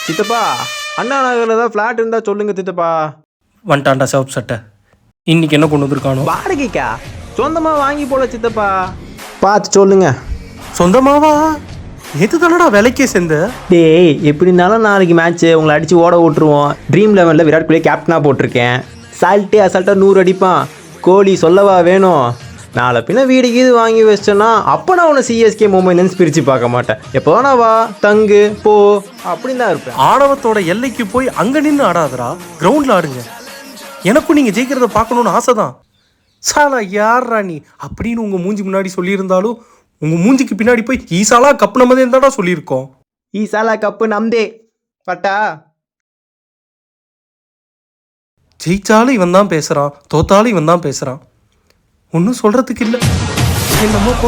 சித்தப்பா, அண்ணா நகரில் ஏதாவது ஃப்ளாட் இருந்தால் சொல்லுங்க சித்தப்பா. வந்துட்டான்டா சிவப்பு சட்டை. இன்னைக்கு என்ன கொண்டு வந்திருக்கானோ? வாடகைக்கா? சொந்தமாக வாங்கி போல சித்தப்பா. பார்த்து சொல்லுங்க. சொந்தமாவா? எது தானடா விலைக்கே சேர்ந்த? டேய், எப்படி இருந்தாலும் நாளைக்கு மேட்ச்சு உங்களை அடித்து ஓட விட்டுருவோம். ட்ரீம் லெவனில் விராட் கோலி கேப்டனாக போட்டிருக்கேன். சால்ட்டே அசால்ட்டாக 100 அடிப்பான். கோலி சொல்லவா வேணும்? நாளை பின்ன வீடு கீது வாங்கி வச்சேன்னா அப்போ நான் உன்னை சிஎஸ்கே மும்பை இந்தியன்ஸ் பிரித்து பார்க்க மாட்டேன். எப்போ வேணா வா, தங்கு, போ அப்படின்னு தான் இருப்பேன். ஆணவத்தோட எல்லைக்கு போய் அங்கே நின்று ஆடாதரா, கிரவுண்டில் ஆடுங்க. எனக்கும் நீங்கள் ஜெயிக்கிறத பார்க்கணுன்னு ஆசை தான். சாலா யார்ரா நீ அப்படின்னு உங்கள் மூஞ்சி முன்னாடி சொல்லியிருந்தாலும் உங்கள் மூஞ்சிக்கு பின்னாடி போய் ஈசாலா கப்பு நம்மதே இருந்தாடா சொல்லியிருக்கோம். ஈசாலா கப்பு நம்தே பட்டா. ஜெயிச்சாலும் இவன் தான் பேசுகிறான், தோத்தாலும் இவன் தான் பேசுகிறான். ஒன்றும் சொல்கிறதுக்கு இல்லை. என்னமோ போ.